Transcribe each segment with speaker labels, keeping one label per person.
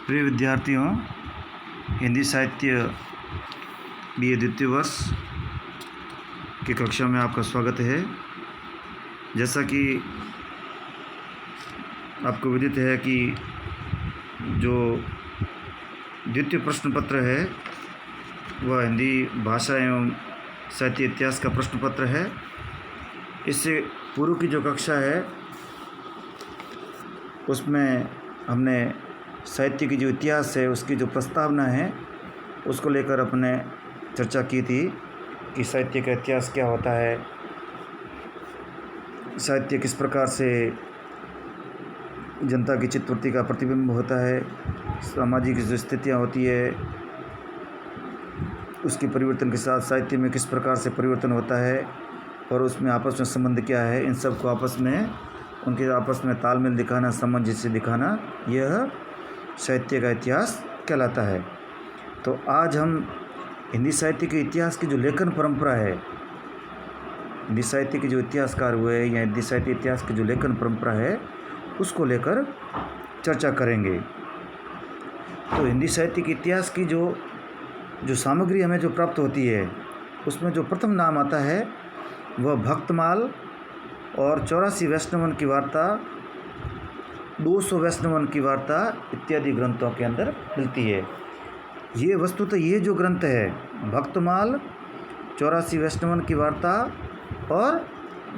Speaker 1: प्रिय विद्यार्थियों, हिंदी साहित्य BA द्वितीय वर्ष की कक्षा में आपका स्वागत है। जैसा कि आपको विदित है कि जो द्वितीय प्रश्न पत्र है वह हिंदी भाषा एवं साहित्य इतिहास का प्रश्न पत्र है। इससे पूर्व की जो कक्षा है उसमें हमने साहित्य की जो इतिहास है उसकी जो प्रस्तावना है उसको लेकर अपने चर्चा की थी कि साहित्य का इतिहास क्या होता है, साहित्य किस प्रकार से जनता की चित्तवृत्ति का प्रतिबिंब होता है, सामाजिक जो स्थितियाँ होती है उसके परिवर्तन के साथ साहित्य में किस प्रकार से परिवर्तन होता है और उसमें आपस में संबंध क्या है, इन सब को आपस में उनके आपस में तालमेल दिखाना, सामंजस्य दिखाना, यह साहित्य का इतिहास कहलाता है। तो आज हम हिंदी साहित्य के इतिहास की जो लेखन परंपरा है, हिंदी साहित्य के जो इतिहासकार हुए या हिंदी साहित्य इतिहास की जो लेखन परंपरा है उसको लेकर चर्चा करेंगे। तो हिंदी साहित्य के इतिहास की जो सामग्री हमें जो प्राप्त होती है उसमें जो प्रथम नाम आता है वह भक्तमाल और 84 वैष्णवन की वार्ता, 200 वैष्णवन की वार्ता इत्यादि ग्रंथों के अंदर मिलती है। ये वस्तुतः ये जो ग्रंथ है भक्तमाल, 84 वैष्णवन की वार्ता और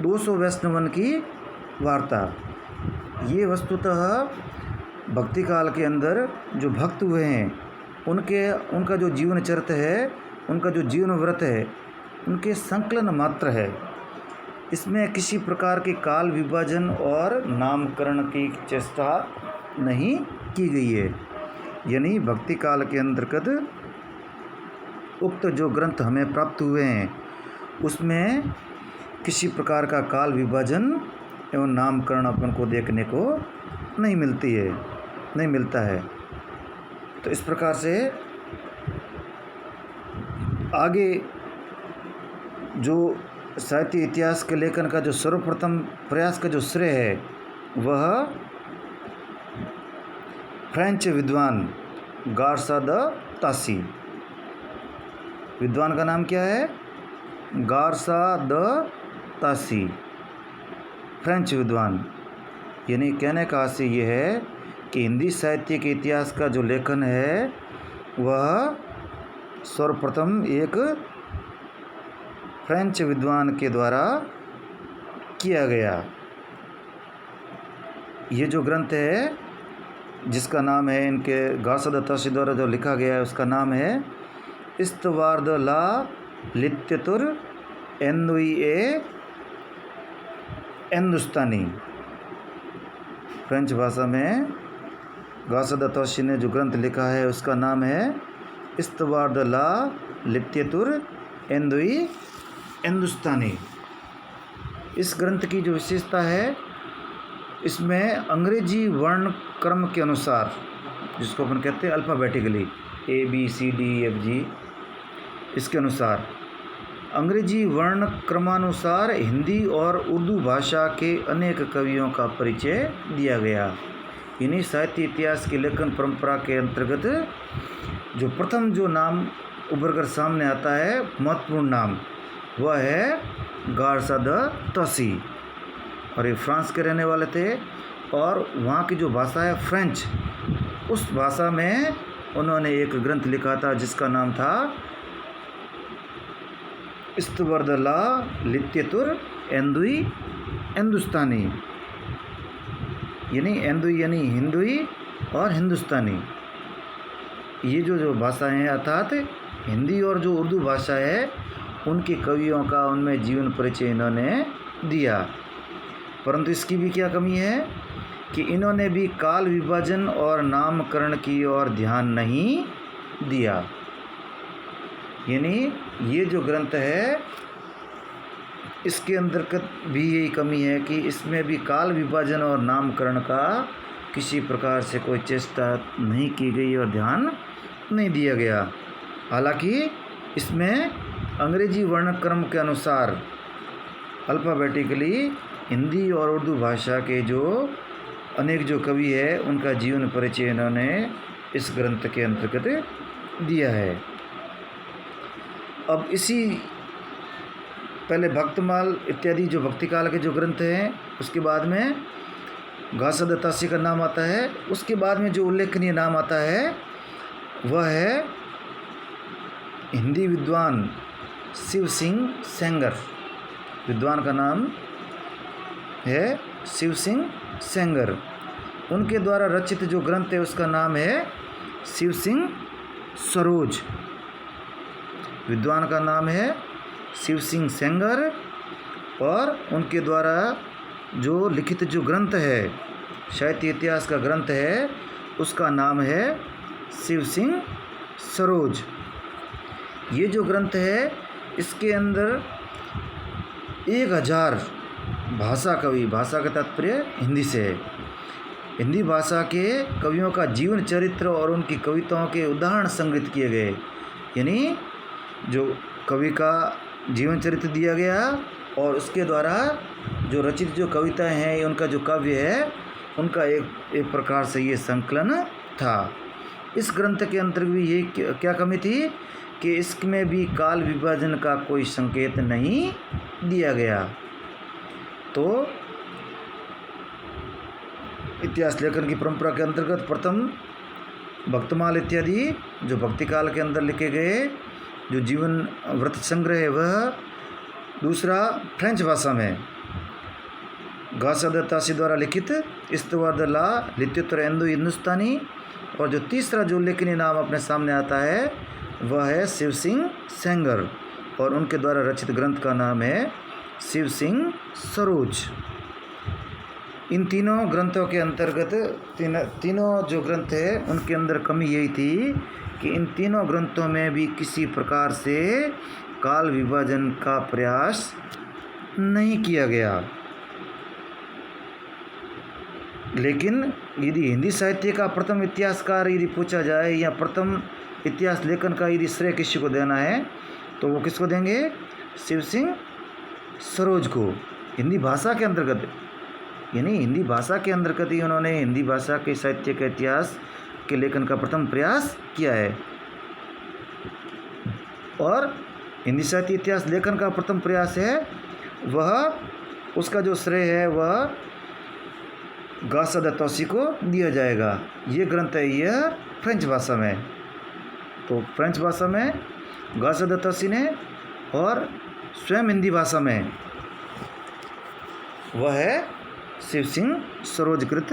Speaker 1: 200 वैष्णवन की वार्ता, ये वस्तुतः भक्ति काल के अंदर जो भक्त हुए हैं उनका जो जीवन चरित्र है, उनका जो जीवन व्रत है, उनके संकलन मात्र है। इसमें किसी प्रकार के काल विभाजन और नामकरण की चेष्टा नहीं की गई है। यानी भक्ति काल के अंतर्गत उक्त जो ग्रंथ हमें प्राप्त हुए हैं उसमें किसी प्रकार का काल विभाजन एवं नामकरण अपन को देखने को नहीं मिलता है। तो इस प्रकार से आगे जो साहित्य इतिहास के लेखन का जो सर्वप्रथम प्रयास का जो श्रेय है वह फ्रेंच विद्वान गार्सा द तासी, विद्वान का नाम क्या है? गार्सा द तासी, फ्रेंच विद्वान। यानी कहने का आशय ये है कि हिंदी साहित्य के इतिहास का जो लेखन है वह सर्वप्रथम एक फ्रेंच विद्वान के द्वारा किया गया। ये जो ग्रंथ है जिसका नाम है इनके गार्सा द तासी द्वारा जो लिखा गया है उसका नाम है इस्तवार द ला लित्यतुर एंदुई हिंदुस्तानी। फ्रेंच भाषा में गार्सा द तासी ने जो ग्रंथ लिखा है उसका नाम है इस्तवार द ला लित्यतुर एंदुई हिंदुस्तानी। इस ग्रंथ की जो विशेषता है इसमें अंग्रेजी वर्ण क्रम के अनुसार, जिसको अपन कहते हैं अल्फ़ाबेटिकली ABCDEFG, इसके अनुसार अंग्रेजी वर्ण क्रमानुसार हिंदी और उर्दू भाषा के अनेक कवियों का परिचय दिया गया। इन्हीं साहित्य इतिहास की लेखन परंपरा के अंतर्गत जो प्रथम जो नाम उभर कर सामने आता है, महत्वपूर्ण नाम, वह है गार्सा द तासी। और ये फ्रांस के रहने वाले थे और वहाँ की जो भाषा है फ्रेंच, उस भाषा में उन्होंने एक ग्रंथ लिखा था जिसका नाम था इस्तवार द ला लित्यतुर एंदुई हिंदुस्तानी। यानी एंदुई यानी हिंदुई और हिंदुस्तानी, ये जो भाषा हैं अर्थात हिंदी और जो उर्दू भाषा है उनके कवियों का उनमें जीवन परिचय इन्होंने दिया। परंतु इसकी भी क्या कमी है कि इन्होंने भी काल विभाजन और नामकरण की ओर ध्यान नहीं दिया। यानी ये जो ग्रंथ है इसके अंतर्गत भी यही कमी है कि इसमें भी काल विभाजन और नामकरण का किसी प्रकार से कोई चेष्टा नहीं की गई और ध्यान नहीं दिया गया। हालांकि इसमें अंग्रेजी वर्णक्रम के अनुसार अल्फ़ाबेटिकली हिंदी और उर्दू भाषा के जो अनेक जो कवि है उनका जीवन परिचय इन्होंने इस ग्रंथ के अंतर्गत दिया है। अब इसी पहले भक्तमाल इत्यादि जो भक्ति काल के जो ग्रंथ हैं, उसके बाद में घासा दत्तासी का नाम आता है। उसके बाद में जो उल्लेखनीय नाम आता है वह है हिंदी विद्वान शिव सिंह सेंगर। विद्वान का नाम है शिव सिंह सेंगर। उनके द्वारा रचित जो ग्रंथ है उसका नाम है शिव सिंह सरोज। विद्वान का नाम है शिव सिंह सेंगर और उनके द्वारा जो लिखित जो ग्रंथ है, साहित्य इतिहास का ग्रंथ है, उसका नाम है शिव सिंह सरोज। ये जो ग्रंथ है इसके अंदर 1000 भाषा कवि, भाषा का तात्पर्य हिंदी से है, हिंदी भाषा के कवियों का जीवन चरित्र और उनकी कविताओं के उदाहरण संग्रहित किए गए। यानी जो कवि का जीवन चरित्र दिया गया और उसके द्वारा जो रचित जो कविताएं हैं, उनका जो काव्य है, उनका एक प्रकार से ये संकलन था। इस ग्रंथ के अंतर्गत भी ये क्या कमी थी कि इसमें भी काल विभाजन का कोई संकेत नहीं दिया गया। तो इतिहास लेखन की परंपरा के अंतर्गत प्रथम भक्तमाल इत्यादि जो भक्ति काल के अंदर लिखे गए जो जीवन व्रत संग्रह है, वह दूसरा फ्रेंच भाषा में घासा दत्तासी द्वारा लिखित इस्तवाद ला लित्योत्तर इंदो हिंदुस्तानी, और जो तीसरा जो उल्लेखनीय नाम अपने सामने आता है वह है शिव सिंह सेंगर और उनके द्वारा रचित ग्रंथ का नाम है शिव सिंह सरोज। इन तीनों ग्रंथों के अंतर्गत तीनों जो ग्रंथ है उनके अंदर कमी यही थी कि इन तीनों ग्रंथों में भी किसी प्रकार से काल विभाजन का प्रयास नहीं किया गया। लेकिन यदि हिंदी साहित्य का प्रथम इतिहासकार यदि पूछा जाए या प्रथम इतिहास लेखन का यदि श्रेय किसी को देना है तो वो किसको देंगे? शिव सिंह सरोज को। हिंदी भाषा के अंतर्गत, यानी हिंदी भाषा के अंतर्गत ही उन्होंने हिंदी भाषा के साहित्य के इतिहास के लेखन का प्रथम प्रयास किया है। और हिंदी साहित्य इतिहास लेखन का प्रथम प्रयास है वह, उसका जो श्रेय है वह घासा दत्तासी को दिया जाएगा। ये ग्रंथ है यह फ्रेंच भाषा में, तो फ्रेंच भाषा में घासा दत्तासी ने, और स्वयं हिंदी भाषा में वह है शिव सिंह सरोजकृत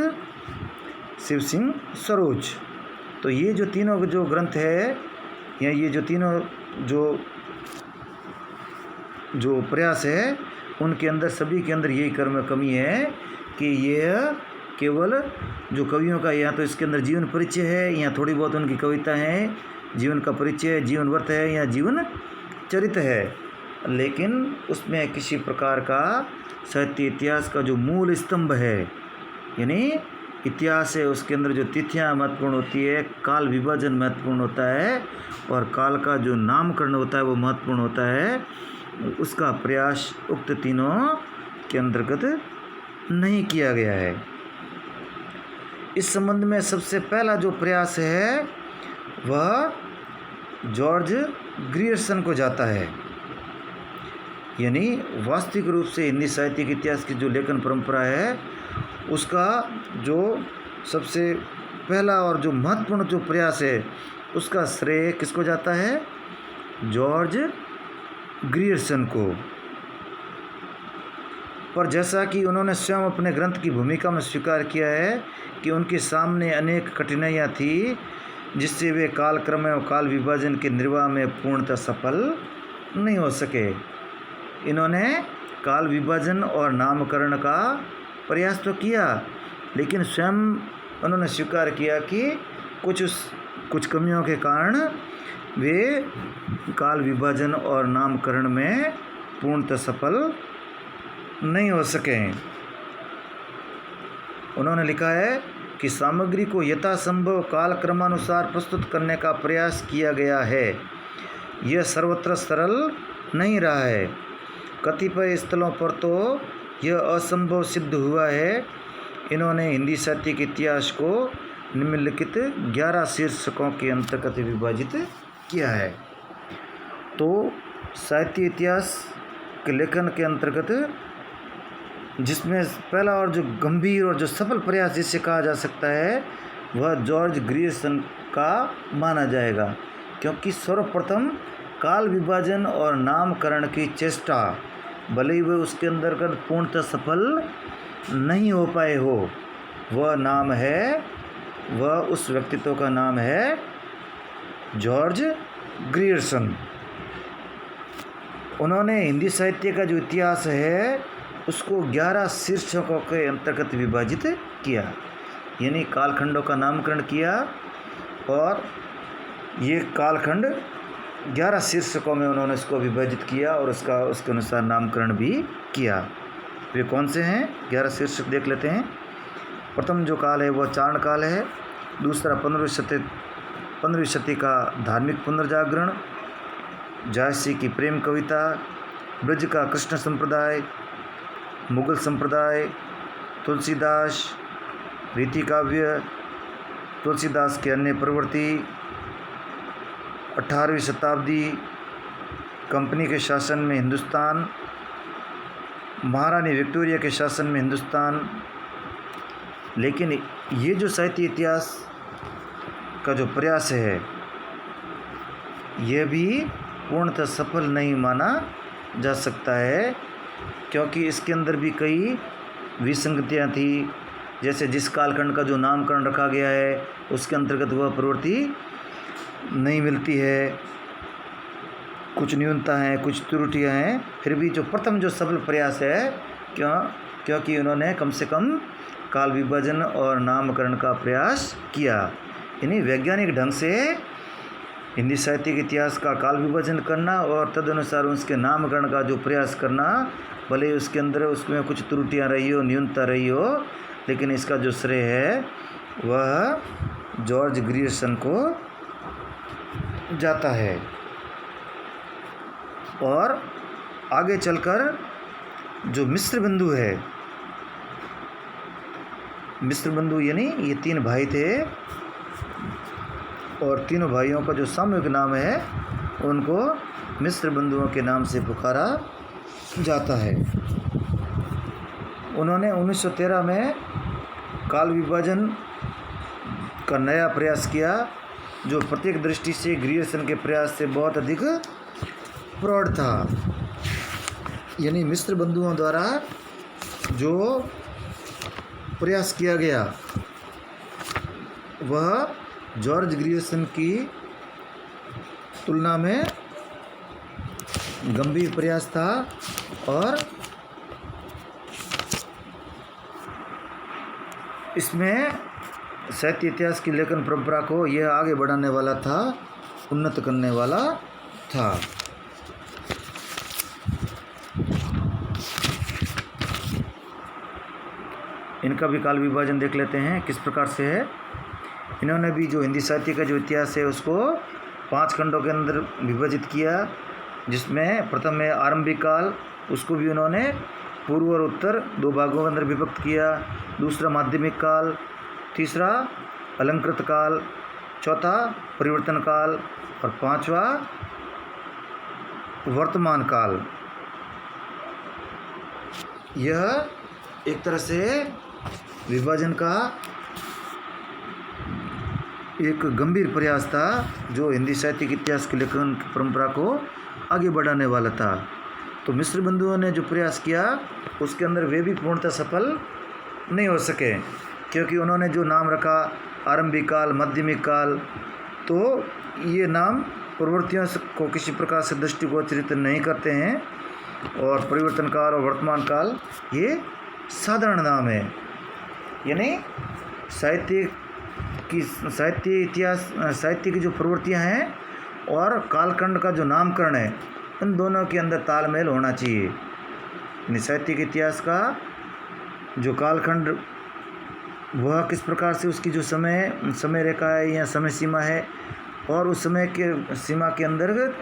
Speaker 1: शिव सिंह सरोज। तो ये जो तीनों जो ग्रंथ है या ये जो तीनों जो प्रयास है उनके अंदर सभी के अंदर यही कमी है कि यह केवल जो कवियों का या तो इसके अंदर जीवन परिचय है या थोड़ी बहुत उनकी कविता है, जीवन का परिचय, जीवन व्रत है या जीवन चरित्र है, लेकिन उसमें किसी प्रकार का साहित्य इतिहास का जो मूल स्तंभ है, यानी इतिहास है, उसके अंदर जो तिथियाँ महत्वपूर्ण होती है, काल विभाजन महत्वपूर्ण होता है और काल का जो नामकरण होता है वो महत्वपूर्ण होता है, उसका प्रयास उक्त तीनों के अंतर्गत नहीं किया गया है। इस संबंध में सबसे पहला जो प्रयास है वह जॉर्ज ग्रियर्सन को जाता है। यानी वास्तविक रूप से हिंदी साहित्य के इतिहास की जो लेखन परंपरा है उसका जो सबसे पहला और जो महत्वपूर्ण जो प्रयास है उसका श्रेय किसको जाता है? जॉर्ज ग्रियर्सन को। पर जैसा कि उन्होंने स्वयं अपने ग्रंथ की भूमिका में स्वीकार किया है कि उनके सामने अनेक कठिनाइयाँ थी जिससे वे कालक्रम और काल विभाजन के निर्वाह में पूर्णतः सफल नहीं हो सके। इन्होंने काल विभाजन और नामकरण का प्रयास तो किया, लेकिन स्वयं उन्होंने स्वीकार किया कि कुछ कमियों के कारण वे काल विभाजन और नामकरण में पूर्णतः सफल नहीं हो सके। उन्होंने लिखा है कि सामग्री को यथासंभव कालक्रमानुसार प्रस्तुत करने का प्रयास किया गया है। यह सर्वत्र सरल नहीं रहा है। कतिपय स्थलों पर तो यह असंभव सिद्ध हुआ है। इन्होंने हिंदी साहित्य के इतिहास को निम्नलिखित 11 शीर्षकों के अंतर्गत विभाजित किया है। तो साहित्य इतिहास के लेखन के अंतर्गत जिसमें पहला और जो गंभीर और जो सफल प्रयास जिसे कहा जा सकता है वह जॉर्ज ग्रियर्सन का माना जाएगा, क्योंकि सर्वप्रथम काल विभाजन और नामकरण की चेष्टा, भले ही वह उसके अंतर्गत पूर्णतः सफल नहीं हो पाए हो, वह उस व्यक्तित्व का नाम है जॉर्ज ग्रियर्सन। उन्होंने हिंदी साहित्य का जो इतिहास है उसको 11 शीर्षकों के अंतर्गत विभाजित किया, यानी कालखंडों का नामकरण किया, और ये कालखंड 11 शीर्षकों में उन्होंने इसको विभाजित किया और उसके अनुसार नामकरण भी किया। वे कौन से हैं? 11 शीर्षक देख लेते हैं। प्रथम जो काल है वह चारण काल है। दूसरा 15वीं शती का धार्मिक पुनर्जागरण, झांसी की प्रेम कविता, ब्रज का कृष्ण संप्रदाय, मुगल संप्रदाय, तुलसीदास, रीति काव्य, तुलसीदास के अन्य प्रवृत्ति, 18वीं शताब्दी, कंपनी के शासन में हिंदुस्तान, महारानी विक्टोरिया के शासन में हिंदुस्तान। लेकिन ये जो साहित्य इतिहास का जो प्रयास है यह भी पूर्णतः सफल नहीं माना जा सकता है, क्योंकि इसके अंदर भी कई विसंगतियाँ थी। जैसे जिस कालखंड का जो नामकरण रखा गया है उसके अंतर्गत वह प्रवृत्ति नहीं मिलती है, कुछ न्यूनता हैं, कुछ त्रुटियाँ हैं। फिर भी जो प्रथम जो सफल प्रयास है, क्योंकि उन्होंने कम से कम काल विभाजन और नामकरण का प्रयास किया, यानी वैज्ञानिक ढंग से हिंदी साहित्य के इतिहास का काल विभाजन करना और तदनुसार उसके नामकरण का जो प्रयास करना, भले उसके अंदर उसमें कुछ त्रुटियाँ रही हो, न्यूनता रही हो, लेकिन इसका जो श्रेय है वह जॉर्ज ग्रियर्सन को जाता है। और आगे चलकर जो मिस्र बंधु है, मिस्र बंधु यानी ये 3 भाई थे और तीनों भाइयों का जो सामूहिक नाम है उनको मिस्र बंधुओं के नाम से पुकारा जाता है। उन्होंने 1913 में काल विभाजन का नया प्रयास किया, जो प्रत्येक दृष्टि से ग्रियर्सन के प्रयास से बहुत अधिक प्रौढ़ था। यानी मिस्र बंधुओं द्वारा जो प्रयास किया गया वह जॉर्ज ग्रियर्सन की तुलना में गंभीर प्रयास था और इसमें साहित्य इतिहास की लेखन परंपरा को यह आगे बढ़ाने वाला था, उन्नत करने वाला था। इनका भी काल विभाजन देख लेते हैं किस प्रकार से है। इन्होंने भी जो हिंदी साहित्य का जो इतिहास है उसको 5 खंडों के अंदर विभाजित किया, जिसमें प्रथम है आरंभिक काल, उसको भी उन्होंने पूर्व और उत्तर 2 भागों के अंदर विभक्त किया। दूसरा माध्यमिक काल, तीसरा अलंकृत काल, चौथा परिवर्तन काल और 5वां वर्तमान काल। यह एक तरह से विभाजन का एक गंभीर प्रयास था जो हिंदी साहित्य के इतिहास के लेखन की परंपरा को आगे बढ़ाने वाला था। तो मिस्र बंधुओं ने जो प्रयास किया उसके अंदर वे भी पूर्णतः सफल नहीं हो सके, क्योंकि उन्होंने जो नाम रखा आरंभिक काल, माध्यमिक काल, तो ये नाम प्रवृत्तियों को किसी प्रकार से दृष्टिगोचरित नहीं करते हैं, और परिवर्तन काल और वर्तमान काल ये साधारण नाम है। यानी साहित्य की जो प्रवृत्तियां हैं और कालखंड का जो नामकरण है, इन दोनों के अंदर तालमेल होना चाहिए। यानी साहित्य के इतिहास का जो कालखंड वह किस प्रकार से उसकी जो समय रेखा है या समय सीमा है, और उस समय के सीमा के अंदर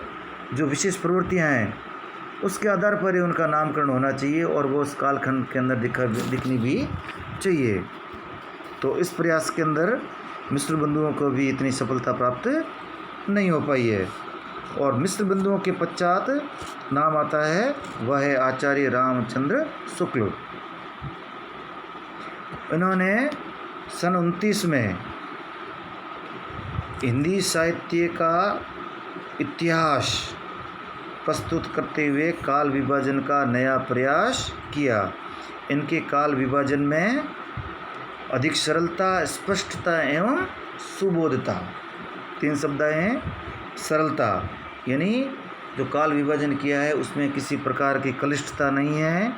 Speaker 1: जो विशेष प्रवृत्तियां हैं उसके आधार पर ही उनका नामकरण होना चाहिए और वो उस कालखंड के अंदर दिखनी भी चाहिए। तो इस प्रयास के अंदर मिस्र बंधुओं को भी इतनी सफलता प्राप्त नहीं हो पाई है। और मिस्र बंधुओं के पश्चात नाम आता है वह है आचार्य रामचंद्र शुक्ल। इन्होंने सन 1929 में हिंदी साहित्य का इतिहास प्रस्तुत करते हुए काल विभाजन का नया प्रयास किया। इनके काल विभाजन में अधिक सरलता, स्पष्टता एवं सुबोधता, 3 शब्द हैं। सरलता यानी जो काल विभाजन किया है उसमें किसी प्रकार की क्लिष्टता नहीं है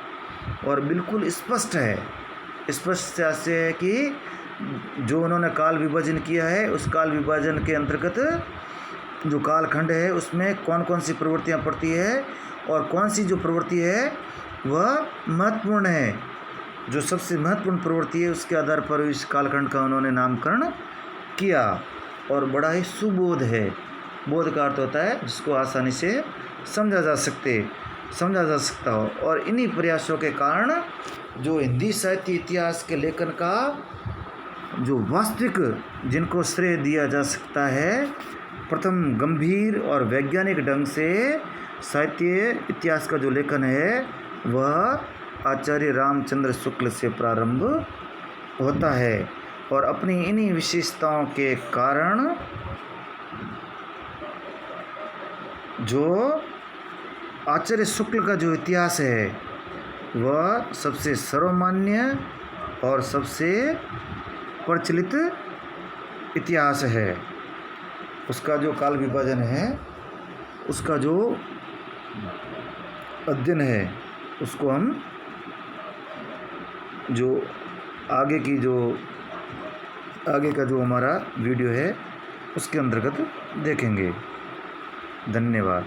Speaker 1: और बिल्कुल स्पष्ट है। स्पष्ट से है कि जो उन्होंने काल विभाजन किया है उस काल विभाजन के अंतर्गत जो कालखंड है उसमें कौन कौन सी प्रवृत्तियाँ पड़ती है और कौन सी जो प्रवृत्ति है वह महत्वपूर्ण है। जो सबसे महत्वपूर्ण प्रवृत्ति है उसके आधार पर इस कालखंड का उन्होंने नामकरण किया और बड़ा ही सुबोध है। बोध का अर्थ होता है जिसको आसानी से समझा जा सकता हो। और इन्हीं प्रयासों के कारण जो हिंदी साहित्य इतिहास के लेखन का जो वास्तविक जिनको श्रेय दिया जा सकता है, प्रथम गंभीर और वैज्ञानिक ढंग से साहित्य इतिहास का जो लेखन है वह आचार्य रामचंद्र शुक्ल से प्रारंभ होता है। और अपनी इन्हीं विशेषताओं के कारण जो आचार्य शुक्ल का जो इतिहास है वह सबसे सर्वमान्य और सबसे प्रचलित इतिहास है। उसका जो काल विभाजन है, उसका जो अध्ययन है, उसको हम जो आगे का जो हमारा वीडियो है उसके अंतर्गत देखेंगे। धन्यवाद।